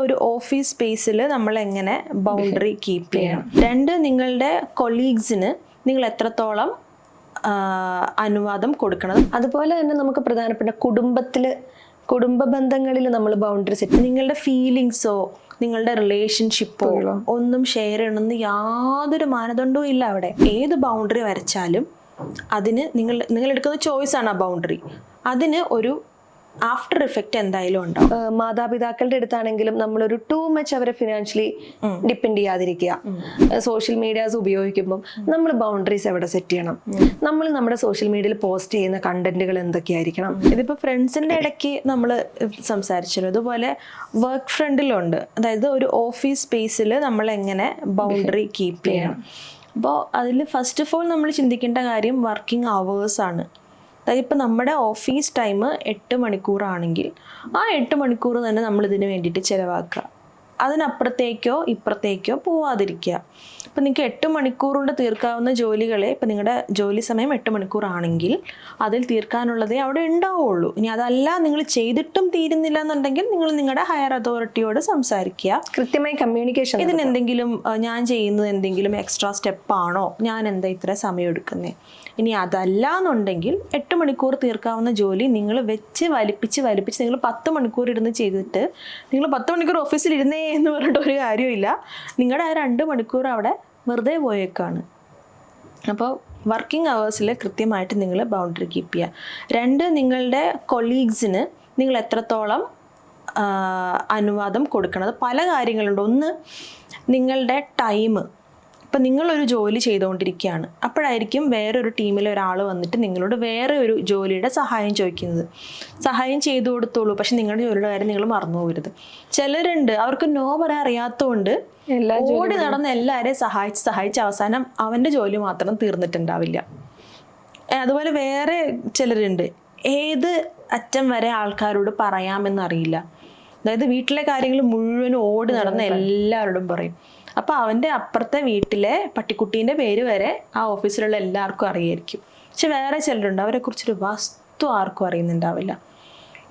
ഒരു ഓഫീസ് സ്പേസിൽ നമ്മൾ എങ്ങനെ ബൗണ്ടറി കീപ്പ് ചെയ്യണം. 2, നിങ്ങളുടെ കൊളീഗ്സിന് നിങ്ങൾ എത്രത്തോളം അനുവാദം കൊടുക്കണം. അതുപോലെ തന്നെ നമുക്ക് പ്രധാനപ്പെട്ട കുടുംബ ബന്ധങ്ങളിൽ നമ്മൾ ബൗണ്ടറി സെറ്റ്. നിങ്ങളുടെ ഫീലിങ്സോ നിങ്ങളുടെ റിലേഷൻഷിപ്പോ ഒന്നും ഷെയർ ചെയ്യണമെന്ന് യാതൊരു മാനദണ്ഡവും ഇല്ല അവിടെ. ഏത് ബൗണ്ടറി വരച്ചാലും അതിന് നിങ്ങൾ എടുക്കുന്ന ചോയ്സാണ് ആ ബൗണ്ടറി. അതിന് ഒരു ആഫ്റ്റർ എഫക്റ്റ് എന്തായാലും ഉണ്ടാവും. മാതാപിതാക്കളുടെ അടുത്താണെങ്കിലും നമ്മളൊരു ടൂ മച്ച് അവരെ ഫിനാൻഷ്യലി ഡിപ്പെൻഡ് ചെയ്യാതിരിക്കുക. സോഷ്യൽ മീഡിയാസ് ഉപയോഗിക്കുമ്പോൾ നമ്മൾ ബൗണ്ടറീസ് എവിടെ സെറ്റ് ചെയ്യണം? നമ്മൾ നമ്മുടെ സോഷ്യൽ മീഡിയയിൽ പോസ്റ്റ് ചെയ്യുന്ന കണ്ടന്റുകൾ എന്തൊക്കെയായിരിക്കണം? ഇതിപ്പോൾ ഫ്രണ്ട്സിൻ്റെ ഇടയ്ക്ക് നമ്മൾ സംസാരിച്ചിരുന്നു. ഇതുപോലെ വർക്ക് ഫ്രണ്ടിലുണ്ട്. അതായത് ഒരു ഓഫീസ് സ്പേസിൽ നമ്മൾ എങ്ങനെ ബൗണ്ടറി കീപ്പ് ചെയ്യണം. അപ്പോൾ അതിൽ ഫസ്റ്റ് ഓഫ് ഓൾ നമ്മൾ ചിന്തിക്കേണ്ട കാര്യം വർക്കിംഗ് അവേഴ്സാണ്. അതായത് ഇപ്പോൾ നമ്മുടെ ഓഫീസ് ടൈം 8 മണിക്കൂറാണെങ്കിൽ ആ 8 മണിക്കൂർ തന്നെ നമ്മൾ ഇതിന് വേണ്ടിയിട്ട് ചിലവാക്കുക. അതിനപ്പുറത്തേക്കോ ഇപ്പുറത്തേക്കോ പോവാതിരിക്കുക. ഇപ്പം നിങ്ങൾക്ക് 8 മണിക്കൂർ കൊണ്ട് തീർക്കാവുന്ന ജോലികളെ, ഇപ്പം നിങ്ങളുടെ ജോലി സമയം 8 മണിക്കൂറാണെങ്കിൽ അതിൽ തീർക്കാനുള്ളതേ അവിടെ ഉണ്ടാവുള്ളൂ. ഇനി അതല്ല നിങ്ങൾ ചെയ്തിട്ടും തീരുന്നില്ല എന്നുണ്ടെങ്കിൽ നിങ്ങൾ നിങ്ങളുടെ ഹയർ അതോറിറ്റിയോട് സംസാരിക്കുക. കൃത്യമായി കമ്മ്യൂണിക്കേഷൻ. ഇതിനെന്തെങ്കിലും ഞാൻ ചെയ്യുന്നത് എന്തെങ്കിലും എക്സ്ട്രാ സ്റ്റെപ്പാണോ, ഞാൻ എന്താ ഇത്ര സമയം എടുക്കുന്നത്? ഇനി അതല്ല എന്നുണ്ടെങ്കിൽ 8 മണിക്കൂർ തീർക്കാവുന്ന ജോലി നിങ്ങൾ വലിപ്പിച്ച് നിങ്ങൾ 10 മണിക്കൂർ ഇരുന്ന് ചെയ്തിട്ട് നിങ്ങൾ 10 മണിക്കൂർ ഓഫീസിൽ ഇരുന്നേ എന്ന് പറഞ്ഞിട്ട് ഒരു കാര്യമില്ല. നിങ്ങളുടെ ആ 2 മണിക്കൂർ അവിടെ വെറുതെ പോയേക്കാണ്. അപ്പോൾ വർക്കിംഗ് അവേഴ്സിൽ കൃത്യമായിട്ട് നിങ്ങൾ ബൗണ്ടറി കീപ്പ് ചെയ്യുക. 2, നിങ്ങളുടെ കൊളീഗ്സിന് നിങ്ങൾ എത്രത്തോളം അനുവാദം കൊടുക്കണം. അത് പല കാര്യങ്ങളുണ്ട്. 1, നിങ്ങളുടെ ടൈം. ഇപ്പം നിങ്ങളൊരു ജോലി ചെയ്തുകൊണ്ടിരിക്കുകയാണ്, അപ്പോഴായിരിക്കും വേറൊരു ടീമിലെ ഒരാൾ വന്നിട്ട് നിങ്ങളോട് വേറെ ഒരു ജോലിയുടെ സഹായം ചോദിക്കുന്നത്. സഹായം ചെയ്തു കൊടുത്തോളൂ, പക്ഷെ നിങ്ങളുടെ ജോലിയുടെ കാര്യം നിങ്ങൾ മറന്നു പോകരുത്. ചിലരുണ്ട് അവർക്ക് നോ പറയാൻ അറിയാത്തതുകൊണ്ട് ഓടി നടന്ന് എല്ലാവരെയും സഹായിച്ച് അവസാനം അവൻ്റെ ജോലി മാത്രം തീർന്നിട്ടുണ്ടാവില്ല. അതുപോലെ വേറെ ചിലരുണ്ട് ഏത് അറ്റം വരെ ആൾക്കാരോട് പറയാമെന്നറിയില്ല. അതായത് വീട്ടിലെ കാര്യങ്ങൾ മുഴുവനും ഓടി നടന്ന് എല്ലാവരോടും പറയും. അപ്പോൾ അവൻ്റെ അപ്പുറത്തെ വീട്ടിലെ പട്ടിക്കുട്ടീൻ്റെ പേര് വരെ ആ ഓഫീസിലുള്ള എല്ലാവർക്കും അറിയായിരിക്കും. പക്ഷെ വേറെ ചിലരുണ്ട് അവരെക്കുറിച്ചൊരു വസ്തു ആർക്കും അറിയുന്നുണ്ടാവില്ല.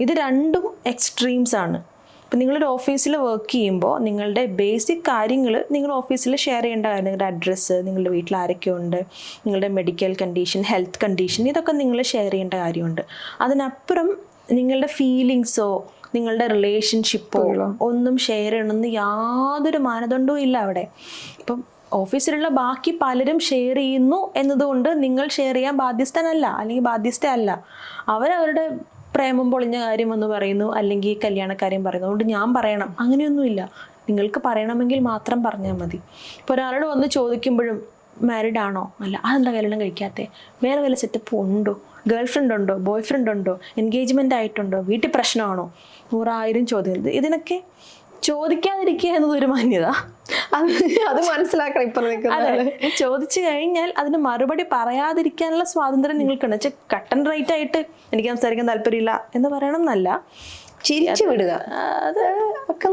ഇത് രണ്ടും എക്സ്ട്രീംസ് ആണ്. ഇപ്പം നിങ്ങളൊരു ഓഫീസിൽ വർക്ക് ചെയ്യുമ്പോൾ നിങ്ങളുടെ ബേസിക് കാര്യങ്ങൾ നിങ്ങൾ ഓഫീസിൽ ഷെയർ ചെയ്യേണ്ട കാര്യം, നിങ്ങളുടെ അഡ്രസ്സ്, നിങ്ങളുടെ വീട്ടിൽ ആരൊക്കെ ഉണ്ട്, നിങ്ങളുടെ മെഡിക്കൽ കണ്ടീഷൻ, ഹെൽത്ത് കണ്ടീഷൻ, ഇതൊക്കെ നിങ്ങൾ ഷെയർ ചെയ്യേണ്ട കാര്യമുണ്ട്. അതിനപ്പുറം നിങ്ങളുടെ ഫീലിങ്സോ നിങ്ങളുടെ റിലേഷൻഷിപ്പോ ഒന്നും ഷെയർ ചെയ്യണമെന്ന് യാതൊരു മാനദണ്ഡവും ഇല്ല അവിടെ. ഇപ്പം ഓഫീസിലുള്ള ബാക്കി പലരും ഷെയർ ചെയ്യുന്നു എന്നതുകൊണ്ട് നിങ്ങൾ ഷെയർ ചെയ്യാൻ ബാധ്യസ്ഥനല്ല അല്ലെങ്കിൽ ബാധ്യസ്ഥയല്ല. അവരവരുടെ പ്രേമം പൊളിഞ്ഞ കാര്യം എന്ന് പറയുന്നു, അല്ലെങ്കിൽ കല്യാണക്കാര്യം പറയുന്നു, അതുകൊണ്ട് ഞാൻ പറയണം, അങ്ങനെയൊന്നുമില്ല. നിങ്ങൾക്ക് പറയണമെങ്കിൽ മാത്രം പറഞ്ഞാൽ മതി. ഇപ്പോൾ ഒരാളോട് വന്ന് ചോദിക്കുമ്പോഴും മാരീഡ് ആണോ, അല്ല, അതെന്താ കല്യാണം കഴിക്കാത്തേ, വേറെ വല്ല സെറ്റപ്പ് ഉണ്ടോ, ഗേൾ ഫ്രണ്ട് ഉണ്ടോ, ബോയ് ഫ്രണ്ട് ഉണ്ടോ, എൻഗേജ്മെൻ്റ് ആയിട്ടുണ്ടോ, വീട്ടിൽ പ്രശ്നമാണോ, 100,000 ചോദ്യം. ഇതിനൊക്കെ ചോദിക്കാതിരിക്കുക എന്നതൊരു മാന്യത. അത് മനസ്സിലാക്കണം. ഇപ്പം ചോദിച്ചു കഴിഞ്ഞാൽ അതിന് മറുപടി പറയാതിരിക്കാനുള്ള സ്വാതന്ത്ര്യം നിങ്ങൾക്കുണ്ട്. വെച്ചാൽ കട്ട് ആൻഡ് റൈറ്റ് ആയിട്ട് എനിക്ക് സംസാരിക്കാൻ താല്പര്യമില്ല എന്ന് പറയണം എന്നല്ല, ചിരിച്ചു വിടുക. അത് ഒക്കെ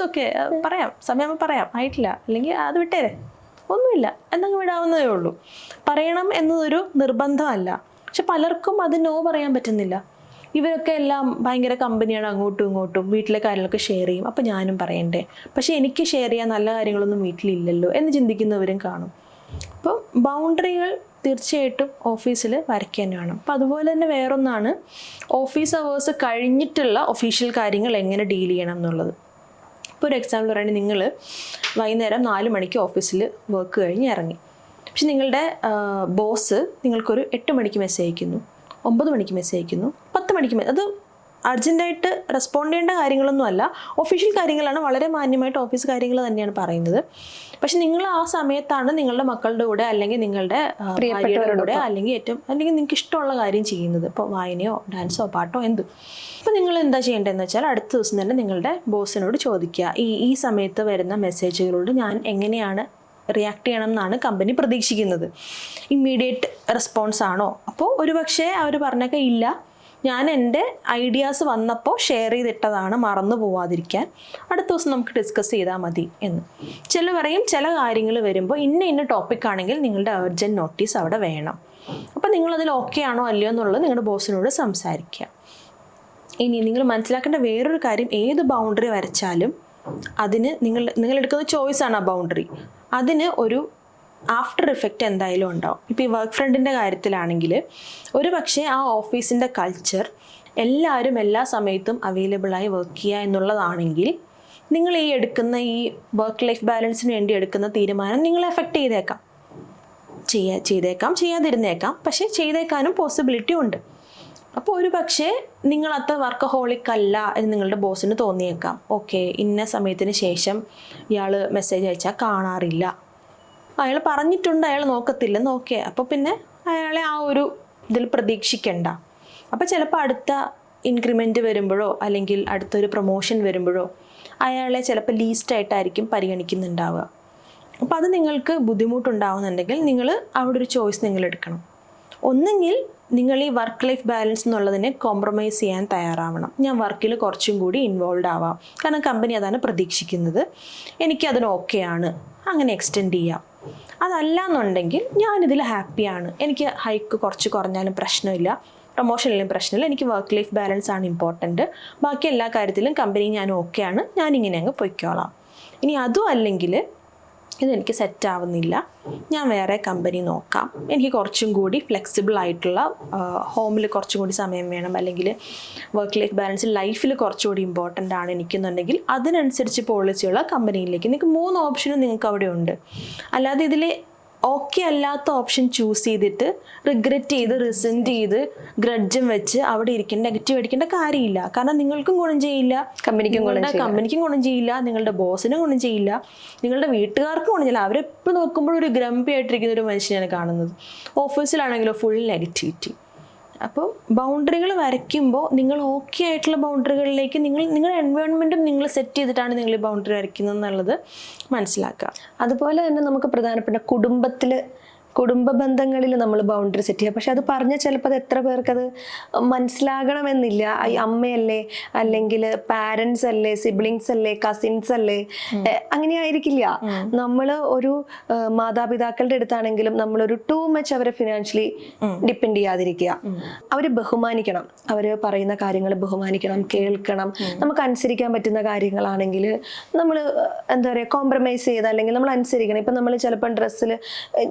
ഓക്കെ, പറയാം, സമയം പറയാം, ആയിട്ടില്ല, അല്ലെങ്കിൽ അത് വിട്ടേരെ, ഒന്നുമില്ല എന്നങ്ങ് വിടാവുന്നതേ ഉള്ളൂ. പറയണം എന്നതൊരു നിർബന്ധമല്ല. പക്ഷെ പലർക്കും അത് നോ പറയാൻ പറ്റുന്നില്ല. ഇവരൊക്കെ എല്ലാം ഭയങ്കര കമ്പനിയാണ്, അങ്ങോട്ടും ഇങ്ങോട്ടും വീട്ടിലെ കാര്യങ്ങളൊക്കെ ഷെയർ ചെയ്യും, അപ്പോൾ ഞാനും പറയണ്ടേ, പക്ഷെ എനിക്ക് ഷെയർ ചെയ്യാൻ നല്ല കാര്യങ്ങളൊന്നും വീട്ടിലില്ലല്ലോ എന്ന് ചിന്തിക്കുന്നവരും കാണും. അപ്പോൾ ബൗണ്ടറികൾ തീർച്ചയായിട്ടും ഓഫീസിൽ വരയ്ക്കുക തന്നെ വേണം. അപ്പോൾ അതുപോലെ തന്നെ വേറൊന്നാണ് ഓഫീസ് അവേഴ്സ് കഴിഞ്ഞിട്ടുള്ള ഒഫീഷ്യൽ കാര്യങ്ങൾ എങ്ങനെ ഡീൽ ചെയ്യണം എന്നുള്ളത്. ഇപ്പോൾ ഒരു എക്സാമ്പിൾ പറയുകയാണെങ്കിൽ നിങ്ങൾ വൈകുന്നേരം 4 മണിക്ക് ഓഫീസിൽ വർക്ക് കഴിഞ്ഞ് ഇറങ്ങി. പക്ഷെ നിങ്ങളുടെ ബോസ് നിങ്ങൾക്കൊരു 8 മണിക്ക് മെസ്സേജ് അയക്കുന്നു, 9 മണിക്ക് മെസ്സേജ് അയക്കുന്നു, 10 മണിക്ക് അത് അർജൻറ്റായിട്ട് റെസ്പോണ്ട് ചെയ്യേണ്ട കാര്യങ്ങളൊന്നും അല്ല, ഒഫീഷ്യൽ കാര്യങ്ങളാണ്, വളരെ മാന്യമായിട്ട് ഓഫീസ് കാര്യങ്ങൾ തന്നെയാണ് പറയുന്നത്. പക്ഷെ നിങ്ങൾ ആ സമയത്താണ് നിങ്ങളുടെ മക്കളുടെ കൂടെ അല്ലെങ്കിൽ നിങ്ങളുടെ പ്രിയപ്പെട്ടവരുടെ കൂടെ അല്ലെങ്കിൽ നിങ്ങൾക്ക് ഇഷ്ടമുള്ള കാര്യം ചെയ്യുന്നത്. ഇപ്പോൾ വായനയോ ഡാൻസോ പാട്ടോ എന്ത്. അപ്പോൾ നിങ്ങൾ എന്താ ചെയ്യേണ്ടതെന്ന് വെച്ചാൽ അടുത്ത ദിവസം തന്നെ നിങ്ങളുടെ ബോസിനോട് ചോദിക്കുക, ഈ സമയത്ത് വരുന്ന മെസ്സേജുകളോട് ഞാൻ എങ്ങനെയാണ് റിയാക്ട് ചെയ്യണം എന്നാണ് കമ്പനി പ്രതീക്ഷിക്കുന്നത്, ഇമ്മീഡിയറ്റ് റെസ്പോൺസ് ആണോ? അപ്പോൾ ഒരുപക്ഷെ അവർ പറഞ്ഞൊക്കെ ഇല്ല, ഞാൻ എൻ്റെ ഐഡിയാസ് വന്നപ്പോൾ ഷെയർ ചെയ്തിട്ടതാണ്, മറന്നു പോവാതിരിക്കാൻ, അടുത്ത ദിവസം നമുക്ക് ഡിസ്കസ് ചെയ്താൽ മതി എന്ന്. ചില പറയും ചില കാര്യങ്ങൾ വരുമ്പോൾ ഇന്ന ടോപ്പിക്കാണെങ്കിൽ നിങ്ങളുടെ അർജൻറ്റ് നോട്ടീസ് അവിടെ വേണം. അപ്പോൾ നിങ്ങളതിൽ ഓക്കെ ആണോ അല്ലയോ എന്നുള്ളത് നിങ്ങളുടെ ബോസിനോട് സംസാരിക്കുക. ഇനി നിങ്ങൾ മനസ്സിലാക്കേണ്ട വേറൊരു കാര്യം, ഏത് ബൗണ്ടറി വരച്ചാലും അതിന് നിങ്ങൾ എടുക്കുന്ന ചോയ്സാണ് ആ ബൗണ്ടറി. അതിന് ഒരു ആഫ്റ്റർ ഇഫക്റ്റ് എന്തായാലും ഉണ്ടാവും. ഇപ്പോൾ ഈ വർക്ക് ഫ്രണ്ടിൻ്റെ കാര്യത്തിലാണെങ്കിൽ ഒരു പക്ഷേ ആ ഓഫീസിൻ്റെ കൾച്ചർ എല്ലാവരും എല്ലാ സമയത്തും അവൈലബിളായി വർക്ക് ചെയ്യുക എന്നുള്ളതാണെങ്കിൽ നിങ്ങൾ ഈ എടുക്കുന്ന ഈ വർക്ക് ലൈഫ് ബാലൻസിന് വേണ്ടി എടുക്കുന്ന തീരുമാനം നിങ്ങളെ എഫക്റ്റ് ചെയ്തേക്കാം, ചെയ്യാതിരുന്നേക്കാം, പക്ഷേ ചെയ്തേക്കാനും പോസിബിലിറ്റി ഉണ്ട്. അപ്പോൾ ഒരു പക്ഷേ നിങ്ങളത്ര വർക്കഹോളിക് അല്ല എന്ന് നിങ്ങളുടെ ബോസിന് തോന്നിയേക്കാം. ഓക്കെ, ഇന്ന സമയത്തിന് ശേഷം ഇയാൾ മെസ്സേജ് അയച്ചാൽ കാണാറില്ല, അയാൾ പറഞ്ഞിട്ടുണ്ട് അയാൾ നോക്കത്തില്ലെന്ന്. ഓക്കെ, അപ്പോൾ പിന്നെ അയാളെ ആ ഒരു ഇതിൽ പ്രതീക്ഷിക്കണ്ട. അപ്പോൾ ചിലപ്പോൾ അടുത്ത ഇൻക്രിമെൻറ്റ് വരുമ്പോഴോ അല്ലെങ്കിൽ അടുത്തൊരു പ്രൊമോഷൻ വരുമ്പോഴോ അയാളെ ചിലപ്പോൾ ലീസ്റ്റായിട്ടായിരിക്കും പരിഗണിക്കുന്നുണ്ടാവുക. അപ്പോൾ അത് നിങ്ങൾക്ക് ബുദ്ധിമുട്ടുണ്ടാവുന്നുണ്ടെങ്കിൽ നിങ്ങൾ അവിടെ ഒരു ചോയ്സ് നിങ്ങൾ എടുക്കണം. ഒന്നെങ്കിൽ നിങ്ങൾ ഈ വർക്ക് ലൈഫ് ബാലൻസ് എന്നുള്ളതിനെ കോംപ്രമൈസ് ചെയ്യാൻ തയ്യാറാവണം. ഞാൻ വർക്കിൽ കുറച്ചും കൂടി ഇൻവോൾവ് ആവാം, കാരണം കമ്പനി അതാണ് പ്രതീക്ഷിക്കുന്നത്, എനിക്കതിന് ഓക്കെയാണ്, അങ്ങനെ എക്സ്റ്റെൻഡ് ചെയ്യാം. അതല്ല എന്നുണ്ടെങ്കിൽ ഞാനിതിൽ ഹാപ്പിയാണ്, എനിക്ക് ഹൈക്ക് കുറച്ച് കുറഞ്ഞാലും പ്രശ്നമില്ല, പ്രൊമോഷനിലും പ്രശ്നമില്ല, എനിക്ക് വർക്ക് ലൈഫ് ബാലൻസ് ആണ് ഇമ്പോർട്ടൻറ്റ്, ബാക്കി എല്ലാ കാര്യത്തിലും കമ്പനി ഞാൻ ഓക്കെയാണ്, ഞാനിങ്ങനെ അങ്ങ് പൊയ്ക്കോളാം. ഇനി അതും അല്ലെങ്കിൽ ഇതെനിക്ക് സെറ്റ് ആവുന്നില്ല, ഞാൻ വേറെ കമ്പനി നോക്കാം, എനിക്ക് കുറച്ചും കൂടി ഫ്ലെക്സിബിൾ ആയിട്ടുള്ള ഹോമിൽ കുറച്ചും കൂടി സമയം വേണം, അല്ലെങ്കിൽ വർക്ക് ലൈഫ് ബാലൻസ് ലൈഫിൽ കുറച്ചുകൂടി ഇമ്പോർട്ടൻ്റ് ആണ് എനിക്കെന്നുണ്ടെങ്കിൽ അതിനനുസരിച്ച് പോളിസിയുള്ള കമ്പനിയിലേക്ക് നിങ്ങൾക്ക് 3 ഓപ്ഷനും നിങ്ങൾക്ക് അവിടെ ഉണ്ട്. അല്ലാതെ ഇതിൽ ഓക്കെ അല്ലാത്ത ഓപ്ഷൻ ചൂസ് ചെയ്തിട്ട് റിഗ്രറ്റ് ചെയ്ത് റിസെൻറ്റ് ചെയ്ത് ഗ്രഡ്ജും വെച്ച് അവിടെ ഇരിക്കേണ്ട, നെഗറ്റീവ് അടിക്കേണ്ട കാര്യമില്ല. കാരണം നിങ്ങൾക്കും ഗുണം ചെയ്യില്ല, കമ്പനിക്കും ഗുണം ചെയ്യില്ല, നിങ്ങളുടെ ബോസിനും ഗുണം ചെയ്യില്ല, നിങ്ങളുടെ വീട്ടുകാർക്കും ഗുണം ചെയ്യില്ല. അവരെപ്പോൾ നോക്കുമ്പോഴും ഒരു ഗ്രംപി ആയിട്ടിരിക്കുന്ന ഒരു മനുഷ്യനാണ് കാണുന്നത്. ഓഫീസിലാണെങ്കിലോ ഫുൾ നെഗറ്റിവിറ്റി. അപ്പോൾ ബൗണ്ടറികൾ വരയ്ക്കുമ്പോൾ നിങ്ങൾ ഓക്കെ ആയിട്ടുള്ള ബൗണ്ടറികളിലേക്ക് നിങ്ങളുടെ എൻവയോൺമെൻറ്റും നിങ്ങൾ സെറ്റ് ചെയ്തിട്ടാണ് നിങ്ങൾ ഈ ബൗണ്ടറി വരയ്ക്കുന്നത് എന്നുള്ളത് മനസ്സിലാക്കുക. അതുപോലെ തന്നെ നമുക്ക് പ്രധാനപ്പെട്ട കുടുംബ ബന്ധങ്ങളിൽ നമ്മൾ ബൗണ്ടറി സെറ്റ് ചെയ്യുക. പക്ഷെ അത് പറഞ്ഞാൽ ചിലപ്പോൾ അത് എത്ര പേർക്ക് അത് മനസ്സിലാകണമെന്നില്ല. ഈ അമ്മയല്ലേ, അല്ലെങ്കിൽ പാരൻസ് അല്ലേ, സിബ്ലിങ്സ് അല്ലേ, കസിൻസ് അല്ലേ, അങ്ങനെ ആയിരിക്കില്ല. നമ്മൾ ഒരു മാതാപിതാക്കളുടെ അടുത്താണെങ്കിലും നമ്മളൊരു ടൂ മച്ച് അവരെ ഫിനാൻഷ്യലി ഡിപ്പെൻഡ് ചെയ്യാതിരിക്കുക. അവര് ബഹുമാനിക്കണം, അവര് പറയുന്ന കാര്യങ്ങൾ ബഹുമാനിക്കണം, കേൾക്കണം. നമുക്ക് അനുസരിക്കാൻ പറ്റുന്ന കാര്യങ്ങളാണെങ്കിൽ നമ്മൾ എന്താ പറയുക, കോംപ്രമൈസ് ചെയ്ത് അല്ലെങ്കിൽ നമ്മൾ അനുസരിക്കണം. ഇപ്പം നമ്മൾ ചിലപ്പം ഡ്രസ്സിൽ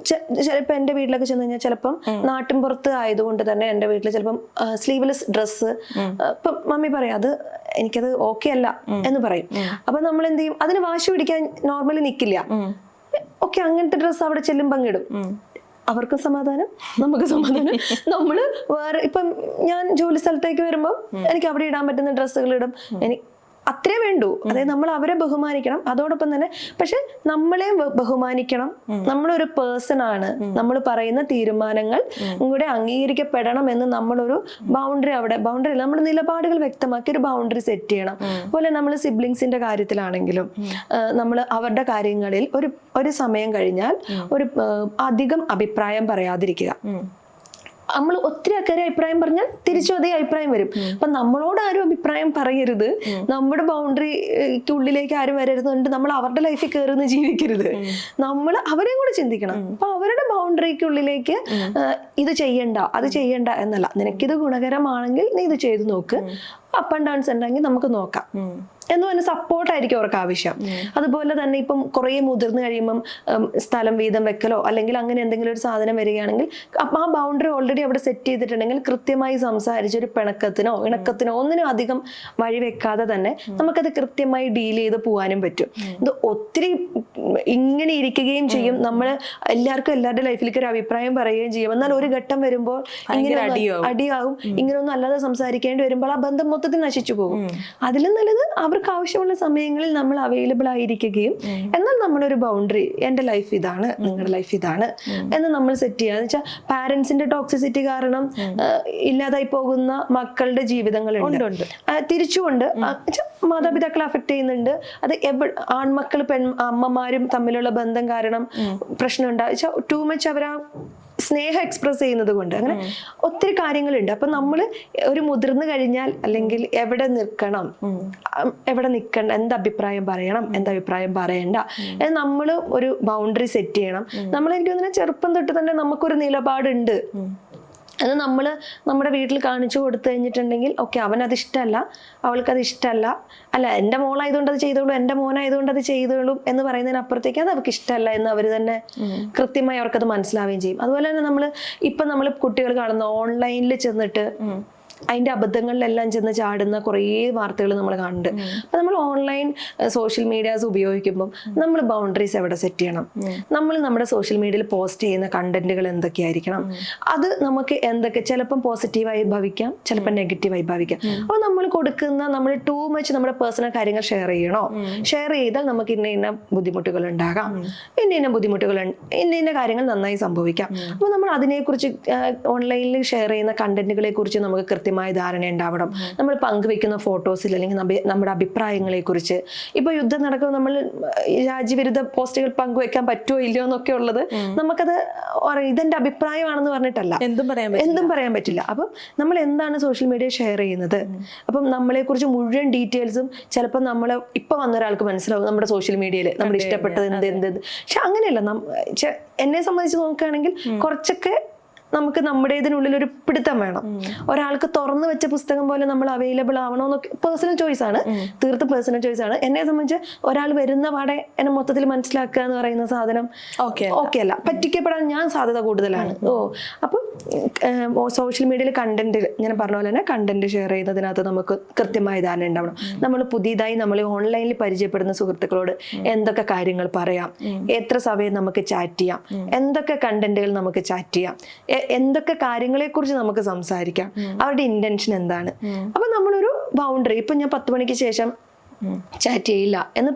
ചിലപ്പോൾ എൻ്റെ വീട്ടിലൊക്കെ ചെന്ന് കഴിഞ്ഞാൽ ചിലപ്പം നാട്ടിൻ പുറത്ത് ആയതുകൊണ്ട് തന്നെ എൻ്റെ വീട്ടിൽ ചിലപ്പം സ്ലീവ്ലെസ് ഡ്രസ്സ് ഇപ്പം മമ്മി പറയും അത് എനിക്കത് ഓക്കെ അല്ല എന്ന് പറയും. അപ്പൊ നമ്മൾ എന്ത് ചെയ്യും, അതിന് വാശി പിടിക്കാൻ നോർമലി നിൽക്കില്ല. ഓക്കെ, അങ്ങനത്തെ ഡ്രസ്സ് അവിടെ ചെല്ലും പങ്കിടും. അവർക്കും സമാധാനം, നമുക്ക് സമാധാനം. നമ്മള് വേറെ ഇപ്പം ഞാൻ ജോലി സ്ഥലത്തേക്ക് വരുമ്പോൾ എനിക്ക് അവിടെ ഇടാൻ പറ്റുന്ന ഡ്രസ്സുകൾ ഇടും, എനിക്ക് അത്രേ വേണ്ടൂ. അതായത് നമ്മൾ അവരെ ബഹുമാനിക്കണം, അതോടൊപ്പം തന്നെ പക്ഷെ നമ്മളെ ബഹുമാനിക്കണം. നമ്മളൊരു പേഴ്സൺ ആണ്, നമ്മൾ പറയുന്ന തീരുമാനങ്ങൾ കൂടെ അംഗീകരിക്കപ്പെടണം എന്ന് നമ്മളൊരു ബൗണ്ടറി നമ്മൾ നിലപാടുകൾ വ്യക്തമാക്കി ഒരു ബൗണ്ടറി സെറ്റ് ചെയ്യണം. അതുപോലെ നമ്മൾ സിബ്ലിങ്സിന്റെ കാര്യത്തിലാണെങ്കിലും നമ്മൾ അവരുടെ കാര്യങ്ങളിൽ ഒരു സമയം കഴിഞ്ഞാൽ ഒരു അധികം അഭിപ്രായം പറയാതിരിക്കുക. നമ്മൾ ഒത്തിരി ആൾക്കാരെ അഭിപ്രായം പറഞ്ഞാൽ തിരിച്ചും അതേ അഭിപ്രായം വരും. അപ്പൊ നമ്മളോട് ആരും അഭിപ്രായം പറയരുത്, നമ്മുടെ ബൗണ്ടറിക്കുള്ളിലേക്ക് ആരും വരരുതുണ്ട്, നമ്മൾ അവരുടെ ലൈഫിൽ കയറുന്ന ജീവിക്കരുത്. നമ്മൾ അവരെയും കൂടെ ചിന്തിക്കണം. അപ്പൊ അവരുടെ ബൗണ്ടറിക്കുള്ളിലേക്ക് ഇത് ചെയ്യണ്ട അത് ചെയ്യണ്ട എന്നല്ല, നിനക്കിത് ഗുണകരമാണെങ്കിൽ നീ ഇത് ചെയ്തു നോക്ക്, അപ്പ് ആൻഡ് ഡൗൺസ് ഉണ്ടെങ്കിൽ നമുക്ക് നോക്കാം എന്ന് പറഞ്ഞ സപ്പോർട്ടായിരിക്കും അവർക്ക് ആവശ്യം. അതുപോലെ തന്നെ ഇപ്പം കുറേ മുതിർന്നു കഴിയുമ്പം സ്ഥലം വീതം വെക്കലോ അല്ലെങ്കിൽ അങ്ങനെ എന്തെങ്കിലും ഒരു സാധനം വരികയാണെങ്കിൽ അപ്പം ആ ബൗണ്ടറി ഓൾറെഡി അവിടെ സെറ്റ് ചെയ്തിട്ടുണ്ടെങ്കിൽ കൃത്യമായി സംസാരിച്ച് ഒരു പിണക്കത്തിനോ ഇണക്കത്തിനോ ഒന്നിനും അധികം വഴി വെക്കാതെ തന്നെ നമുക്കത് കൃത്യമായി ഡീൽ ചെയ്ത് പോകാനും പറ്റും. ഇത് ഒത്തിരി ഇങ്ങനെ ഇരിക്കുകയും ചെയ്യും, നമ്മൾ എല്ലാവർക്കും എല്ലാവരുടെ ലൈഫിലേക്ക് ഒരു അഭിപ്രായം പറയുകയും ചെയ്യും. എന്നാൽ ഒരു ഘട്ടം വരുമ്പോൾ ഇങ്ങനെ അടിയാവും, ഇങ്ങനെയൊന്നും അല്ലാതെ സംസാരിക്കേണ്ടി വരുമ്പോൾ ആ ബന്ധം മൊത്തത്തിൽ നശിച്ചു പോകും. അതിലും നല്ലത് അവർക്ക് ആവശ്യമുള്ള സമയങ്ങളിൽ നമ്മൾ അവൈലബിൾ ആയിരിക്കുകയും എന്നാൽ നമ്മളൊരു ബൗണ്ടറി, എൻ്റെ ലൈഫ് ഇതാണ്, നിങ്ങളുടെ ലൈഫ് ഇതാണ് എന്ന് നമ്മൾ സെറ്റ് ചെയ്യുക. എന്ന് വെച്ചാൽ പാരന്റ്സിന്റെ ടോക്സിസിറ്റി കാരണം ഇല്ലാതായി പോകുന്ന മക്കളുടെ ജീവിതങ്ങളുണ്ട്. തിരിച്ചുകൊണ്ട് മാതാപിതാക്കളെ അഫക്ട് ചെയ്യുന്നുണ്ട്. അത് ആൺമക്കൾ അമ്മമാരും തമ്മിലുള്ള ബന്ധം കാരണം പ്രശ്നം ഉണ്ടാവും. ടൂ മച്ച് അവരാ സ്നേഹം എക്സ്പ്രസ് ചെയ്യുന്നത് കൊണ്ട് അങ്ങനെ ഒത്തിരി കാര്യങ്ങളുണ്ട്. അപ്പൊ നമ്മൾ ഒരു മുതിർന്നു കഴിഞ്ഞാൽ അല്ലെങ്കിൽ എവിടെ നിൽക്കണം, എവിടെ നിൽക്കണ്ട, എന്ത് അഭിപ്രായം പറയണം, എന്ത് അഭിപ്രായം പറയണ്ട, നമ്മൾ ഒരു ബൗണ്ടറി സെറ്റ് ചെയ്യണം. നമ്മൾ എനിക്ക് തോന്നുന്നു ചെറുപ്പം തൊട്ട് തന്നെ നമുക്കൊരു നിലപാടുണ്ട്. അത് നമ്മൾ നമ്മുടെ വീട്ടിൽ കാണിച്ചു കൊടുത്തു കഴിഞ്ഞിട്ടുണ്ടെങ്കിൽ ഓക്കെ അവനത് ഇഷ്ടമല്ല, അവൾക്കത് ഇഷ്ടമല്ല, അല്ല എൻ്റെ മോളായതുകൊണ്ട് അത് ചെയ്തോളൂ, എൻ്റെ മോനായതുകൊണ്ട് അത് ചെയ്തോളൂ എന്ന് പറയുന്നതിനപ്പുറത്തേക്ക് അത് അവർക്ക് ഇഷ്ടമല്ല എന്ന് അവർ തന്നെ കൃത്യമായി അവർക്കത് മനസ്സിലാവുകയും ചെയ്യും. അതുപോലെ തന്നെ നമ്മൾ കുട്ടികൾ കാണുന്ന ഓൺലൈനിൽ ചെന്നിട്ട് അതിൻ്റെ അബദ്ധങ്ങളിലെല്ലാം ചെന്ന് ചാടുന്ന കുറേ വാർത്തകൾ നമ്മൾ കാണുന്നുണ്ട്. അപ്പം നമ്മൾ ഓൺലൈൻ സോഷ്യൽ മീഡിയാസ് ഉപയോഗിക്കുമ്പം നമ്മൾ ബൗണ്ടറീസ് എവിടെ സെറ്റ് ചെയ്യണം? നമ്മൾ നമ്മുടെ സോഷ്യൽ മീഡിയയിൽ പോസ്റ്റ് ചെയ്യുന്ന കണ്ടന്റുകൾ എന്തൊക്കെയായിരിക്കണം? അത് നമുക്ക് ചിലപ്പം പോസിറ്റീവായി ഭവിക്കാം, ചിലപ്പോൾ നെഗറ്റീവായി ഭവിക്കാം. അപ്പോൾ നമ്മൾ നമ്മൾ ടൂ മച്ച് നമ്മുടെ പേഴ്സണൽ കാര്യങ്ങൾ ഷെയർ ചെയ്യണോ? ഷെയർ ചെയ്താൽ നമുക്ക് ഇന്ന ബുദ്ധിമുട്ടുകൾ ഉണ്ടാകാം, ഇന്ന കാര്യങ്ങൾ നന്നായി സംഭവിക്കാം. അപ്പോൾ നമ്മൾ അതിനെക്കുറിച്ച് ഓൺലൈനിൽ ഷെയർ ചെയ്യുന്ന കണ്ടന്റുകളെ കുറിച്ച് നമുക്ക് കൃത്യമായ ധാരണ ഉണ്ടാവണം. നമ്മൾ പങ്കുവെക്കുന്ന ഫോട്ടോസിൽ അല്ലെങ്കിൽ നമ്മുടെ അഭിപ്രായങ്ങളെ കുറിച്ച്, ഇപ്പൊ യുദ്ധം നടക്കുമ്പോൾ നമ്മൾ രാജ്യവിരുദ്ധ പോസ്റ്റുകൾ പങ്കുവെക്കാൻ പറ്റുമോ ഇല്ലയോ എന്നൊക്കെ ഉള്ളത് നമുക്കത് ഇതെന്റെ അഭിപ്രായമാണെന്ന് പറഞ്ഞിട്ടല്ല, എന്തും പറയാൻ പറ്റില്ല. അപ്പം നമ്മൾ എന്താണ് സോഷ്യൽ മീഡിയ ഷെയർ ചെയ്യുന്നത്? അപ്പം നമ്മളെ കുറിച്ച് മുഴുവൻ ഡീറ്റെയിൽസും ചിലപ്പോൾ ഇപ്പൊ വന്ന ഒരാൾക്ക് മനസ്സിലാവും നമ്മുടെ സോഷ്യൽ മീഡിയയിൽ നമ്മൾ ഇഷ്ടപ്പെട്ടത് എന്ത്. പക്ഷെ അങ്ങനെയല്ല. എന്നെ സംബന്ധിച്ച് നോക്കുകയാണെങ്കിൽ കുറച്ചൊക്കെ നമുക്ക് നമ്മുടെ ഇതിനുള്ളിൽ ഒരു പിടുത്തം വേണം. ഒരാൾക്ക് തുറന്നു വെച്ച പുസ്തകം പോലെ നമ്മൾ അവൈലബിൾ ആവണമെന്നൊക്കെ പേഴ്സണൽ ചോയ്സ് ആണ്, തീർത്തും പേഴ്സണൽ ചോയ്സ് ആണ്. എന്നെ സംബന്ധിച്ച് ഒരാൾ വരുന്ന പാടെ എന്നെ മൊത്തത്തിൽ മനസ്സിലാക്കുക എന്ന് പറയുന്ന സാധനം ഓക്കെ അല്ല. പറ്റിക്കപ്പെടാൻ ഞാൻ സാധ്യത കൂടുതലാണ്. അപ്പം സോഷ്യൽ മീഡിയയിൽ കണ്ടന്റ് ഞാൻ പറഞ്ഞ പോലെ തന്നെ കണ്ടന്റ് ഷെയർ ചെയ്യുന്നതിനകത്ത് നമുക്ക് കൃത്യമായ ധാരണ ഉണ്ടാവണം. നമ്മൾ പുതിയതായി നമ്മൾ ഓൺലൈനിൽ പരിചയപ്പെടുന്ന സുഹൃത്തുക്കളോട് എന്തൊക്കെ കാര്യങ്ങൾ പറയാം, എത്ര സമയം നമുക്ക് ചാറ്റ് ചെയ്യാം, എന്തൊക്കെ കണ്ടന്റുകൾ നമുക്ക് ചാറ്റ് ചെയ്യാം, എന്തൊക്കെ കാര്യങ്ങളെ കുറിച്ച് നമുക്ക് സംസാരിക്കാം, അവരുടെ ഇന്റൻഷൻ എന്താണ്. അപ്പൊ നമ്മളൊരു ബൗണ്ടറി, ഇപ്പൊ ഞാൻ 10 മണിക്ക് ശേഷം ചാറ്റ് ചെയ്യില്ല എന്ന്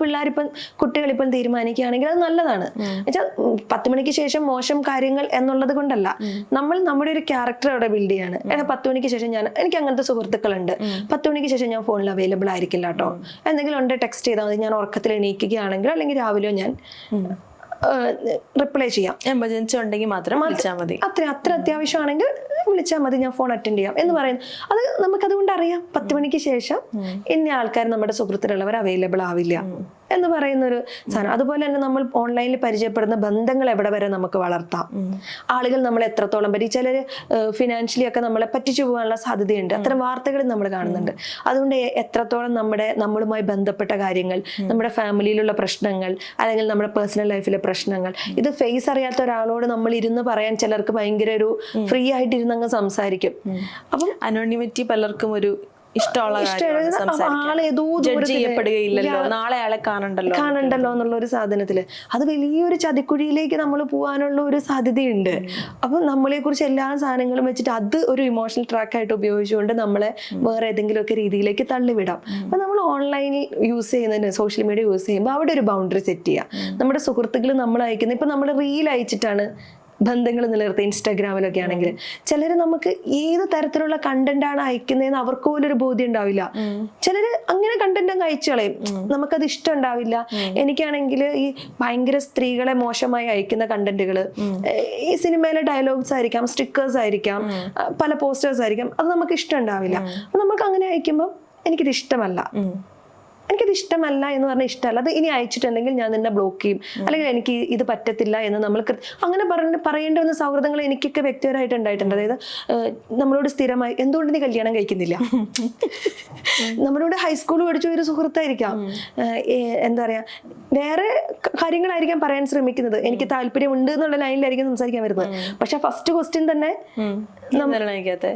കുട്ടികളിപ്പം തീരുമാനിക്കുകയാണെങ്കിൽ അത് നല്ലതാണ്. എന്നുവെച്ചാൽ 10 മണിക്ക് ശേഷം മോശം കാര്യങ്ങൾ എന്നുള്ളത് കൊണ്ടല്ല, നമ്മൾ നമ്മുടെ ഒരു ക്യാരക്ടർ അവിടെ ബിൽഡ് ചെയ്യാണ്. 10 മണിക്ക് ശേഷം എനിക്ക് അങ്ങനത്തെ സുഹൃത്തുക്കളുണ്ട്, 10 മണിക്ക് ശേഷം ഞാൻ ഫോണിൽ അവൈലബിൾ ആയിരിക്കില്ല കേട്ടോ, എന്തെങ്കിലും ഉണ്ട് ടെക്സ്റ്റ് ചെയ്താൽ മതി, ഞാൻ ഉറക്കത്തിൽ എണീക്കുകയാണെങ്കിലോ അല്ലെങ്കിൽ രാവിലെയോ ഞാൻ റിപ്ലൈ ചെയ്യാം. എമർജൻസി ഉണ്ടെങ്കിൽ മാത്രം വിളിച്ചാൽ മതി, അത്ര അത്യാവശ്യമാണെങ്കിൽ വിളിച്ചാൽ മതി, ഞാൻ ഫോൺ അറ്റൻഡ് ചെയ്യാം എന്ന് പറയുന്നത്. അത് നമുക്കതുകൊണ്ട് അറിയാം 10 മണിക്ക് ശേഷം ഇന്ന ആൾക്കാർ നമ്മുടെ സുഹൃത്തിലുള്ളവർ അവൈലബിൾ ആവില്ല എന്ന് പറയുന്ന ഒരു സാധനം. അതുപോലെ തന്നെ നമ്മൾ ഓൺലൈനിൽ പരിചയപ്പെടുന്ന ബന്ധങ്ങൾ എവിടെ വരെ നമുക്ക് വളർത്താം, ആളുകൾ നമ്മളെ എത്രത്തോളം ചിലർ ഫിനാൻഷ്യലി ഒക്കെ നമ്മളെ പറ്റിച്ചു പോകാനുള്ള സാധ്യതയുണ്ട്. അത്തരം വാർത്തകൾ നമ്മൾ കാണുന്നുണ്ട്. അതുകൊണ്ട് എത്രത്തോളം നമ്മളുമായി ബന്ധപ്പെട്ട കാര്യങ്ങൾ, നമ്മുടെ ഫാമിലിയിലുള്ള പ്രശ്നങ്ങൾ അല്ലെങ്കിൽ നമ്മുടെ പേഴ്സണൽ ലൈഫിലെ പ്രശ്നങ്ങൾ, ഇത് ഫേസ് അറിയാത്ത ഒരാളോട് നമ്മൾ ഇരുന്ന് പറയാൻ ചിലർക്ക് ഭയങ്കര ഒരു ഫ്രീ ആയിട്ട് ഇരുന്നങ്ങ് സംസാരിക്കും. അപ്പം അനോണിമിറ്റി പലർക്കും ഒരു ഇഷ്ടമുള്ള നാളെ ആളെ കാണണ്ടല്ലോ എന്നുള്ള ഒരു സാധനത്തില് അത് വലിയൊരു ചതിക്കുഴിയിലേക്ക് നമ്മൾ പോകാനുള്ള ഒരു സാധ്യതയുണ്ട്. അപ്പൊ നമ്മളെ കുറിച്ച് എല്ലാ സാധനങ്ങളും വെച്ചിട്ട് അത് ഒരു ഇമോഷണൽ ട്രാക്കായിട്ട് ഉപയോഗിച്ചുകൊണ്ട് നമ്മളെ വേറെ ഏതെങ്കിലുമൊക്കെ രീതിയിലേക്ക് തള്ളിവിടാം. അപ്പൊ നമ്മൾ ഓൺലൈനിൽ യൂസ് ചെയ്യുന്നതിന് സോഷ്യൽ മീഡിയ യൂസ് ചെയ്യുമ്പോൾ അവിടെ ഒരു ബൗണ്ടറി സെറ്റ് ചെയ്യുക. നമ്മുടെ സുഹൃത്തുക്കൾ നമ്മൾ അയക്കുന്നത്, ഇപ്പൊ നമ്മൾ റീൽ അയച്ചിട്ടാണ് ബന്ധങ്ങൾ നിലനിർത്തുക. ഇൻസ്റ്റാഗ്രാമിലൊക്കെ ആണെങ്കിൽ ചിലർ നമുക്ക് ഏത് തരത്തിലുള്ള കണ്ടന്റ് ആണ് അയക്കുന്നതെന്ന് അവർക്ക് പോലും ഒരു ബോധ്യം ഉണ്ടാവില്ല. ചിലര് അങ്ങനെ കണ്ടന്റ് അങ്ങ് അയച്ചു കളയും, നമുക്കത് ഇഷ്ടം ഉണ്ടാവില്ല. എനിക്കാണെങ്കിൽ ഈ ഭയങ്കര സ്ത്രീകളെ മോശമായി അയക്കുന്ന കണ്ടന്റുകൾ, ഈ സിനിമയിലെ ഡയലോഗ്സ് ആയിരിക്കാം, സ്റ്റിക്കേഴ്സ് ആയിരിക്കാം, പല പോസ്റ്റേഴ്സ് ആയിരിക്കാം, അത് നമുക്ക് ഇഷ്ടം ഉണ്ടാവില്ല. അപ്പൊ നമുക്ക് അങ്ങനെ അയക്കുമ്പോൾ എനിക്കിത് ഇഷ്ടമല്ല എന്ന് പറഞ്ഞാൽ ഇഷ്ടമല്ല, അത് ഇനി അയച്ചിട്ടുണ്ടെങ്കിൽ ഞാൻ നിന്നെ ബ്ലോക്ക് ചെയ്യും, അല്ലെങ്കിൽ എനിക്ക് ഇത് പറ്റത്തില്ല എന്ന് നമ്മൾ അങ്ങനെ പറയേണ്ട വന്ന സൗഹൃദങ്ങൾ എനിക്കൊക്കെ വ്യക്തിപരമായിട്ട് ഉണ്ടായിട്ടുണ്ട്. അതായത് നമ്മളോട് സ്ഥിരമായി എന്തുകൊണ്ട് നീ കല്യാണം കഴിക്കുന്നില്ല, നമ്മളോട് ഹൈസ്കൂൾ പഠിച്ച ഒരു സുഹൃത്തായിരിക്കാം, എന്താ പറയാ വേറെ കാര്യങ്ങളായിരിക്കാം പറയാൻ ശ്രമിക്കുന്നത്, എനിക്ക് താല്പര്യമുണ്ട് എന്നുള്ള ലൈനിലായിരിക്കും സംസാരിക്കാൻ വരുന്നത്. പക്ഷെ ഫസ്റ്റ് ക്വസ്റ്റ്യൻ തന്നെ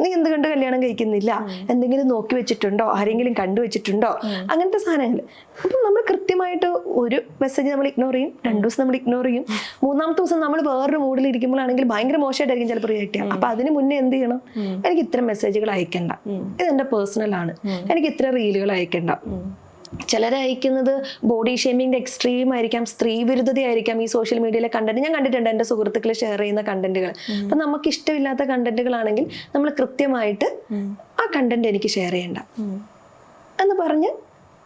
നീ എന്തുകൊണ്ട് കല്യാണം കഴിക്കുന്നില്ല, എന്തെങ്കിലും നോക്കി വെച്ചിട്ടുണ്ടോ, ആരെങ്കിലും കണ്ടുവച്ചിട്ടുണ്ടോ, അങ്ങനത്തെ സാധനങ്ങൾ. അപ്പം നമ്മൾ കൃത്യമായിട്ട് ഒരു മെസ്സേജ് നമ്മൾ ഇഗ്നോർ ചെയ്യും, 2 ദിവസം നമ്മൾ ഇഗ്നോർ ചെയ്യും, 3ാമത്തെ ദിവസം നമ്മൾ വേറൊരു മൂഡിൽ ഇരിക്കുമ്പോഴാണെങ്കിൽ ഭയങ്കര മോശമായിട്ടായിരിക്കും ചിലപ്പോൾ റിയാക്ട് ചെയ്യാം. അപ്പൊ അതിന് മുന്നേ എന്ത് ചെയ്യണം, എനിക്ക് ഇത്തരം മെസ്സേജുകൾ അയക്കണ്ട, ഇതെന്റെ പേഴ്സണൽ ആണ്, എനിക്ക് ഇത്ര റീലുകൾ അയക്കണ്ട. ചിലരെ അയക്കുന്നത് ബോഡി ഷേമിങ്ങിന്റെ എക്സ്ട്രീം ആയിരിക്കാം, സ്ത്രീ വിരുദ്ധതയായിരിക്കാം. ഈ സോഷ്യൽ മീഡിയയിലെ കണ്ടന്റ് ഞാൻ കണ്ടിട്ടുണ്ട്, എൻ്റെ സുഹൃത്തുക്കൾ ഷെയർ ചെയ്യുന്ന കണ്ടന്റുകൾ. അപ്പൊ നമുക്ക് ഇഷ്ടമില്ലാത്ത കണ്ടന്റുകളാണെങ്കിൽ നമ്മൾ കൃത്യമായിട്ട് ആ കണ്ടന്റ് എനിക്ക് ഷെയർ ചെയ്യണ്ട എന്ന് പറഞ്ഞ്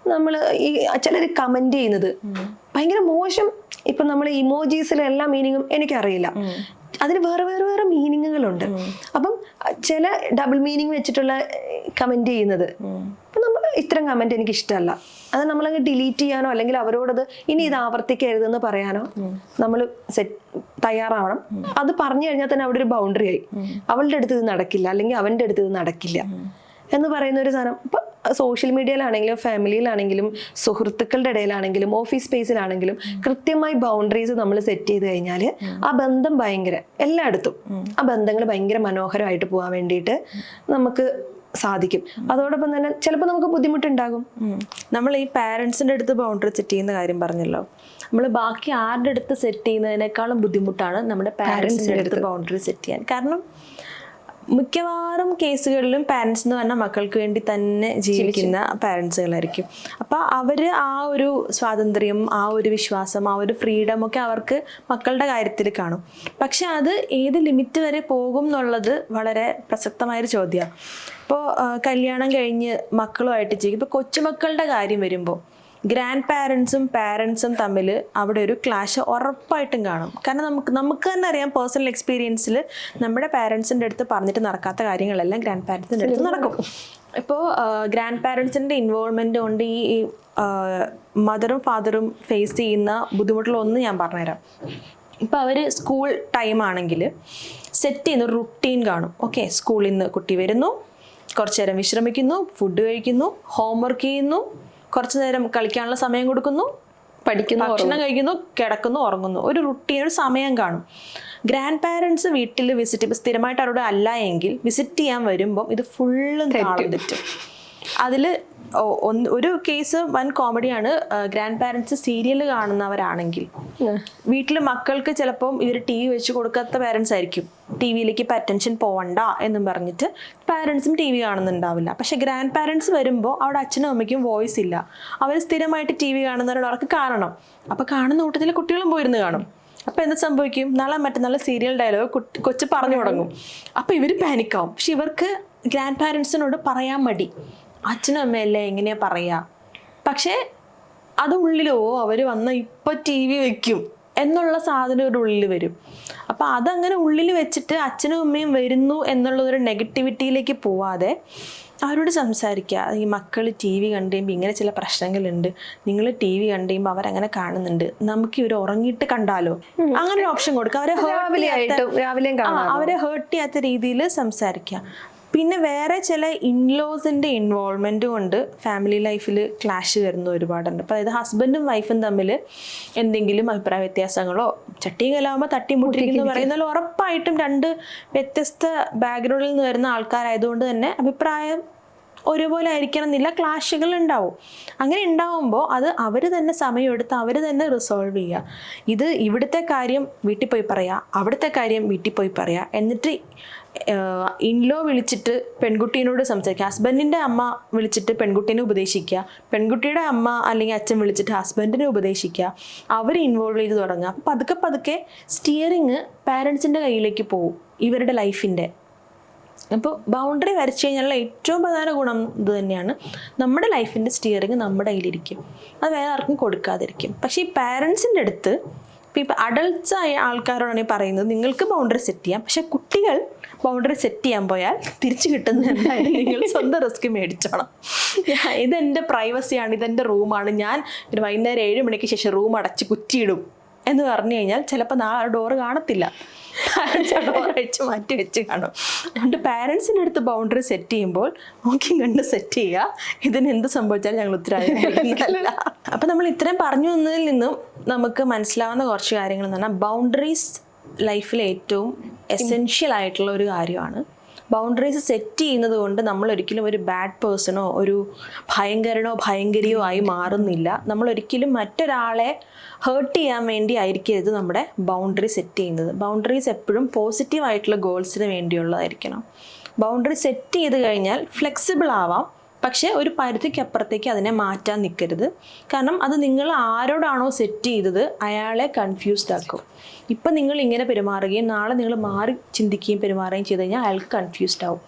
നമ്മൾ ഈ ചിലർ കമന്റ് ചെയ്യുന്നത് ഭയങ്കര മോശം. ഇപ്പൊ നമ്മൾ ഇമോജീസിലെ എല്ലാ മീനിങ്ങും എനിക്കറിയില്ല, അതിന് വേറെ വേറെ വേറെ മീനിങ്ങുകളുണ്ട്. അപ്പം ചില ഡബിൾ മീനിങ് വെച്ചിട്ടുള്ള കമന്റ് ചെയ്യുന്നത്, അപ്പം നമ്മൾ ഇത്തരം കമന്റ് എനിക്ക് ഇഷ്ടമല്ല, അത് നമ്മളങ്ങ് ഡിലീറ്റ് ചെയ്യാനോ അല്ലെങ്കിൽ അവരോടത് ഇനി ഇത് ആവർത്തിക്കരുതെന്ന് പറയാനോ നമ്മൾ തയ്യാറാവണം. അത് പറഞ്ഞു കഴിഞ്ഞാൽ തന്നെ അവിടെ ഒരു ബൗണ്ടറി ആയി. അവളുടെ അടുത്ത് ഇത് നടക്കില്ല, അല്ലെങ്കിൽ അവന്റെ അടുത്ത് ഇത് നടക്കില്ല എന്ന് പറയുന്ന ഒരു സാധനം. ഇപ്പൊ സോഷ്യൽ മീഡിയയിലാണെങ്കിലും ഫാമിലിയിലാണെങ്കിലും സുഹൃത്തുക്കളുടെ ഇടയിലാണെങ്കിലും ഓഫീസ് സ്പേസിലാണെങ്കിലും കൃത്യമായി ബൗണ്ടറീസ് നമ്മൾ സെറ്റ് ചെയ്ത് കഴിഞ്ഞാൽ ആ ബന്ധം ഭയങ്കര എല്ലായിടത്തും ആ ബന്ധങ്ങൾ ഭയങ്കര മനോഹരമായിട്ട് പോകാൻ വേണ്ടിയിട്ട് നമുക്ക് സാധിക്കും. അതോടൊപ്പം തന്നെ ചിലപ്പോൾ നമുക്ക് ബുദ്ധിമുട്ടുണ്ടാകും. നമ്മൾ ഈ പാരൻസിൻ്റെ അടുത്ത് ബൗണ്ടറി സെറ്റ് ചെയ്യുന്ന കാര്യം പറഞ്ഞല്ലോ, നമ്മൾ ബാക്കി ആരുടെ അടുത്ത് സെറ്റ് ചെയ്യുന്നതിനേക്കാളും ബുദ്ധിമുട്ടാണ് നമ്മുടെ പാരൻസിൻ്റെ അടുത്ത് ബൗണ്ടറി സെറ്റ് ചെയ്യാൻ. കാരണം മിക്കവാറും കേസുകളിലും പാരൻസ് എന്ന് പറഞ്ഞാൽ മക്കൾക്ക് വേണ്ടി തന്നെ ജീവിക്കുന്ന പാരൻസുകളായിരിക്കും. അപ്പോൾ അവർ ആ ഒരു സ്വാതന്ത്ര്യം, ആ ഒരു വിശ്വാസം, ആ ഒരു ഫ്രീഡം ഒക്കെ അവർക്ക് മക്കളുടെ കാര്യത്തിൽ കാണും. പക്ഷെ അത് ഏത് ലിമിറ്റ് വരെ പോകും എന്നുള്ളത് വളരെ പ്രസക്തമായൊരു ചോദ്യമാണ്. ഇപ്പോൾ കല്യാണം കഴിഞ്ഞ് മക്കളുമായിട്ട് ജീവിക്കും. ഇപ്പോൾ കൊച്ചുമക്കളുടെ കാര്യം വരുമ്പോൾ ഗ്രാൻഡ് പാരൻസും തമ്മിൽ അവിടെ ഒരു ക്ലാഷ് ഉറപ്പായിട്ടും കാണും. കാരണം നമുക്ക് തന്നെ അറിയാം, പേഴ്സണൽ എക്സ്പീരിയൻസിൽ നമ്മുടെ പാരൻസിൻ്റെ അടുത്ത് പറഞ്ഞിട്ട് നടക്കാത്ത കാര്യങ്ങളെല്ലാം ഗ്രാൻഡ് പാരൻസിൻ്റെ അടുത്ത് നടക്കും. ഇപ്പോൾ ഗ്രാൻഡ് പാരൻസിൻ്റെ ഇൻവോൾവ്മെൻ്റ് കൊണ്ട് ഈ മദറും ഫാദറും ഫേസ് ചെയ്യുന്ന ബുദ്ധിമുട്ടുകളൊന്നും ഞാൻ പറഞ്ഞുതരാം. ഇപ്പോൾ അവർ സ്കൂൾ ടൈം ആണെങ്കിൽ സെറ്റ് ചെയ്യുന്ന ഒരു റുട്ടീൻ കാണും. ഓക്കെ, സ്കൂളിൽ നിന്ന് കുട്ടി വരുന്നു, കുറച്ചു നേരം വിശ്രമിക്കുന്നു, ഫുഡ് കഴിക്കുന്നു, ഹോംവർക്ക് ചെയ്യുന്നു, കുറച്ചു നേരം കളിക്കാനുള്ള സമയം കൊടുക്കുന്നു, പഠിക്കുന്നു, ഭക്ഷണം കഴിക്കുന്നു, കിടക്കുന്നു, ഉറങ്ങുന്നു. ഒരു റുട്ടീൻ, ഒരു സമയം കാണും. ഗ്രാൻഡ് പാരൻസ് വീട്ടിൽ സ്ഥിരമായിട്ട് അവരോട് അല്ല എങ്കിൽ വിസിറ്റ് ചെയ്യാൻ വരുമ്പം ഇത് ഫുള്ളും താളം തെറ്റും. അതിൽ ഒരു കേസ് വൻ കോമഡിയാണ്. ഗ്രാൻഡ് പാരൻസ് സീരിയൽ കാണുന്നവരാണെങ്കിൽ വീട്ടിൽ മക്കൾക്ക് ചിലപ്പം ഇവർ TV വെച്ച് കൊടുക്കാത്ത പാരൻസ് ആയിരിക്കും. TV-യിലേക്ക് ഇപ്പം അറ്റൻഷൻ പോവണ്ട എന്നും പറഞ്ഞിട്ട് പാരൻസും TV കാണുന്നുണ്ടാവില്ല. പക്ഷെ ഗ്രാൻഡ് പാരൻസ് വരുമ്പോൾ അവിടെ അച്ഛനും അമ്മയ്ക്കും വോയിസ് ഇല്ല. അവർ സ്ഥിരമായിട്ട് TV കാണുന്നവരോട് അവർക്ക് കാണണം. അപ്പം കാണുന്ന കൂട്ടത്തിൽ കുട്ടികളും പോയിരുന്ന് കാണും. അപ്പം എന്ത് സംഭവിക്കും? നാളെ മറ്റന്നാൾ സീരിയൽ ഡയലോഗ് കൊച്ചു പറഞ്ഞു തുടങ്ങും. അപ്പം ഇവർ പാനിക്കാവും. പക്ഷെ ഇവർക്ക് ഗ്രാൻഡ് പാരൻസിനോട് പറയാൻ മടി. അച്ഛനും അമ്മയല്ലേ എങ്ങനെയാ പറയാ? പക്ഷെ അത് ഉള്ളിലോ അവർ വന്ന ഇപ്പൊ TV വെക്കും എന്നുള്ള സാധനം ഒരു ഉള്ളിൽ വരും. അപ്പം അതങ്ങനെ ഉള്ളിൽ വെച്ചിട്ട് അച്ഛനും അമ്മയും വരുന്നു എന്നുള്ളതൊരു നെഗറ്റിവിറ്റിയിലേക്ക് പോവാതെ അവരോട് സംസാരിക്കുക. ഈ മക്കൾ TV കണ്ടു കഴിയുമ്പോൾ ഇങ്ങനെ ചില പ്രശ്നങ്ങളുണ്ട്, നിങ്ങൾ TV കണ്ടു കഴിയുമ്പോൾ അവരങ്ങനെ കാണുന്നുണ്ട്, നമുക്ക് ഇവർ ഉറങ്ങിയിട്ട് കണ്ടാലോ, അങ്ങനെ ഒരു ഓപ്ഷൻ കൊടുക്കുക. അവരെ ഹേർട്ട് ചെയ്യാത്ത രീതിയിൽ സംസാരിക്കുക. പിന്നെ വേറെ ചില ഇൻലോസിൻ്റെ ഇൻവോൾവ്മെൻറ്റ് കൊണ്ട് ഫാമിലി ലൈഫിൽ ക്ലാഷ് വരുന്ന ഒരുപാടുണ്ട്. അപ്പോൾ അതായത് ഹസ്ബൻഡും വൈഫും തമ്മിൽ എന്തെങ്കിലും അഭിപ്രായ വ്യത്യാസങ്ങളോ ചട്ടിയും കലാകുമ്പോൾ തട്ടിമുട്ടിരിക്കുന്നു പറയുന്നതിൽ ഉറപ്പായിട്ടും രണ്ട് വ്യത്യസ്ത ബാക്ക്ഗ്രൗണ്ടിൽ നിന്ന് വരുന്ന ആൾക്കാരായതുകൊണ്ട് തന്നെ അഭിപ്രായം ഒരുപോലെ ആയിരിക്കണം എന്നില്ല, ക്ലാഷുകൾ ഉണ്ടാവും. അങ്ങനെ ഉണ്ടാവുമ്പോൾ അത് അവർ തന്നെ സമയമെടുത്ത് അവർ തന്നെ റിസോൾവ് ചെയ്യുക. ഇത് ഇവിടുത്തെ കാര്യം വീട്ടിൽ പോയി പറയുക, അവിടുത്തെ കാര്യം വീട്ടിൽ പോയി പറയുക, എന്നിട്ട് ഇൻലോ വിളിച്ചിട്ട് പെൺകുട്ടീനോട് സംസാരിക്കുക, ഹസ്ബൻഡിൻ്റെ അമ്മ വിളിച്ചിട്ട് പെൺകുട്ടീനെ ഉപദേശിക്കുക, പെൺകുട്ടിയുടെ അമ്മ അല്ലെങ്കിൽ അച്ഛൻ വിളിച്ചിട്ട് ഹസ്ബൻഡിനെ ഉപദേശിക്കുക, അവർ ഇൻവോൾവ് ചെയ്ത് തുടങ്ങുക. അപ്പം പതുക്കെ പതുക്കെ സ്റ്റിയറിങ് പാരൻസിൻ്റെ കയ്യിലേക്ക് പോകും ഇവരുടെ ലൈഫിൻ്റെ. അപ്പോൾ ബൗണ്ടറി വരച്ചു കഴിഞ്ഞാലുള്ള ഏറ്റവും പ്രധാന ഗുണം ഇത് തന്നെയാണ്, നമ്മുടെ ലൈഫിൻ്റെ സ്റ്റിയറിങ് നമ്മുടെ കയ്യിലിരിക്കും, അത് വേറെ ആർക്കും കൊടുക്കാതിരിക്കും. പക്ഷേ ഈ പാരൻസിൻ്റെ അടുത്ത് ഇപ്പം അഡൾട്ട്സ് ആയ ആൾക്കാരോടാണ് പറയുന്നത് നിങ്ങൾക്ക് ബൗണ്ടറി സെറ്റ് ചെയ്യാം, പക്ഷെ കുട്ടികൾ ബൗണ്ടറി സെറ്റ് ചെയ്യാൻ പോയാൽ തിരിച്ചു കിട്ടുന്നത് എന്തായാലും നിങ്ങൾ സ്വന്തം റിസ്ക് മേടിച്ചോണം. ഇതെൻ്റെ പ്രൈവസിയാണ്, ഇതെൻ്റെ റൂമാണ്, ഞാൻ ഒരു വൈകുന്നേരം 7 മണിക്ക് ശേഷം റൂം അടച്ച് കുറ്റിയിടും എന്ന് പറഞ്ഞു കഴിഞ്ഞാൽ ചിലപ്പോൾ നാളെ ഡോറ് കാണത്തില്ല, ഡോർ അഴിച്ച് മാറ്റി വെച്ച് കാണും. അതുകൊണ്ട് പാരൻസിൻ്റെ അടുത്ത് ബൗണ്ടറി സെറ്റ് ചെയ്യുമ്പോൾ നോക്കി കണ്ട് സെറ്റ് ചെയ്യുക. ഇതിന് എന്ത് സംഭവിച്ചാലും ഞങ്ങൾ ഉത്തരവാദിത്തമല്ല. അപ്പം നമ്മൾ ഇത്രയും പറഞ്ഞു വന്നതിൽ നിന്നും നമുക്ക് മനസ്സിലാവുന്ന കുറച്ച് കാര്യങ്ങൾ എന്ന് പറഞ്ഞാൽ ബൗണ്ടറീസ് ലൈഫിൽ ഏറ്റവും എസെൻഷ്യൽ ആയിട്ടുള്ള ഒരു കാര്യമാണ്. ബൗണ്ടറീസ് സെറ്റ് ചെയ്യുന്നത് കൊണ്ട് നമ്മൾ ഒരിക്കലും ഒരു ബാഡ് പേഴ്സണോ ഒരു ഭയങ്കരനോ ഭയങ്കരിയോ ആയി മാറുന്നില്ല. നമ്മൾ ഒരിക്കലും മറ്റൊരാളെ ഹേർട്ട് ചെയ്യാൻ വേണ്ടി ആയിരിക്കരുത് നമ്മുടെ ബൗണ്ടറി സെറ്റ് ചെയ്യുന്നത്. ബൗണ്ടറീസ് എപ്പോഴും പോസിറ്റീവ് ആയിട്ടുള്ള ഗോൾസിന് വേണ്ടിയുള്ളതായിരിക്കണം. ബൗണ്ടറി സെറ്റ് ചെയ്ത് കഴിഞ്ഞാൽ ഫ്ലെക്സിബിൾ ആവാം, പക്ഷേ ഒരു പരിധിക്കപ്പുറത്തേക്ക് അതിനെ മാറ്റാൻ നിൽക്കരുത്. കാരണം അത് നിങ്ങൾ ആരോടാണോ സെറ്റ് ചെയ്തത് അയാളെ കൺഫ്യൂസ്ഡ് ആക്കും. ഇപ്പം നിങ്ങൾ ഇങ്ങനെ പെരുമാറുകയും നാളെ നിങ്ങൾ മാറി ചിന്തിക്കുകയും പെരുമാറുകയും ചെയ്ത് കഴിഞ്ഞാൽ അയാൾക്ക് കൺഫ്യൂസ്ഡ് ആവും.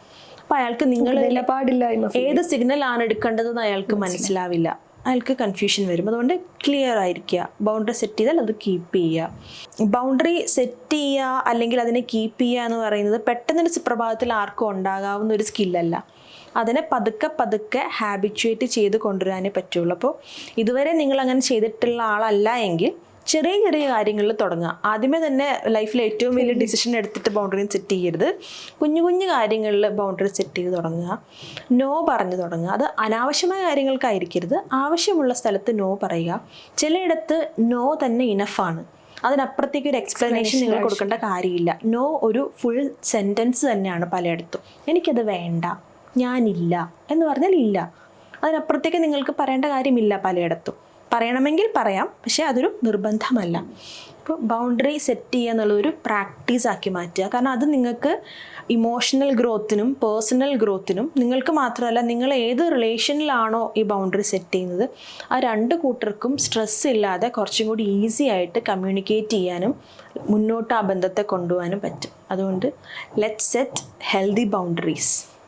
അപ്പോൾ അയാൾക്ക് നിങ്ങൾ ഏത് സിഗ്നലാണ് എടുക്കേണ്ടതെന്ന് അയാൾക്ക് മനസ്സിലാവില്ല, അയാൾക്ക് കൺഫ്യൂഷൻ വരും. അതുകൊണ്ട് ക്ലിയർ ആയിരിക്കുക. ബൗണ്ടറി സെറ്റ് ചെയ്താൽ അത് കീപ്പ് ചെയ്യുക. ബൗണ്ടറി സെറ്റ് ചെയ്യുക അല്ലെങ്കിൽ അതിനെ കീപ്പ് ചെയ്യുക എന്ന് പറയുന്നത് പെട്ടെന്നൊരു സുപ്രഭാതത്തിൽ ആർക്കും ഉണ്ടാകാവുന്ന ഒരു സ്കില്ലല്ല. അതിനെ പതുക്കെ പതുക്കെ ഹാബിച്വേറ്റ് ചെയ്ത് കൊണ്ടുവരാനേ പറ്റുള്ളൂ. അപ്പോൾ ഇതുവരെ നിങ്ങൾ അങ്ങനെ ചെയ്തിട്ടുള്ള ആളല്ല എങ്കിൽ ചെറിയ ചെറിയ കാര്യങ്ങളിൽ തുടങ്ങുക. ആദ്യമേ തന്നെ ലൈഫിൽ ഏറ്റവും വലിയ ഡിസിഷൻ എടുത്തിട്ട് ബൗണ്ടറി സെറ്റ് ചെയ്യരുത്. കുഞ്ഞു കുഞ്ഞു കാര്യങ്ങളിൽ ബൗണ്ടറി സെറ്റ് ചെയ്ത് തുടങ്ങുക. നോ പറഞ്ഞു തുടങ്ങുക. അത് അനാവശ്യമായ കാര്യങ്ങൾക്കായിരിക്കരുത്. ആവശ്യമുള്ള സ്ഥലത്ത് നോ പറയുക. ചിലയിടത്ത് നോ തന്നെ ഇനഫാണ്. അതിനപ്പുറത്തേക്ക് ഒരു എക്സ്പ്ലനേഷൻ നിങ്ങൾ കൊടുക്കേണ്ട കാര്യമില്ല. നോ ഒരു ഫുൾ സെൻറ്റൻസ് തന്നെയാണ് പലയിടത്തും. എനിക്കത് വേണ്ട, ഞാനില്ല എന്ന് പറഞ്ഞാൽ ഇല്ല. അതിനപ്പുറത്തേക്ക് നിങ്ങൾക്ക് പറയേണ്ട കാര്യമില്ല പലയിടത്തും. പറയണമെങ്കിൽ പറയാം, പക്ഷേ അതൊരു നിർബന്ധമല്ല. ഇപ്പോൾ ബൗണ്ടറി സെറ്റ് ചെയ്യുക എന്നുള്ളൊരു പ്രാക്ടീസ് ആക്കി മാറ്റുക. കാരണം അത് നിങ്ങൾക്ക് ഇമോഷണൽ ഗ്രോത്തിനും പേഴ്സണൽ ഗ്രോത്തിനും, നിങ്ങൾക്ക് മാത്രമല്ല നിങ്ങൾ ഏത് റിലേഷനിലാണോ ഈ ബൗണ്ടറി സെറ്റ് ചെയ്യുന്നത് ആ രണ്ട് കൂട്ടർക്കും സ്ട്രെസ് ഇല്ലാതെ കുറച്ചും കൂടി ഈസി ആയിട്ട് കമ്മ്യൂണിക്കേറ്റ് ചെയ്യാനും മുന്നോട്ട് ആ ബന്ധത്തെ കൊണ്ടുപോകാനും പറ്റും. അതുകൊണ്ട് ലെറ്റ്സ് സെറ്റ് ഹെൽത്തി ബൗണ്ടറീസ്.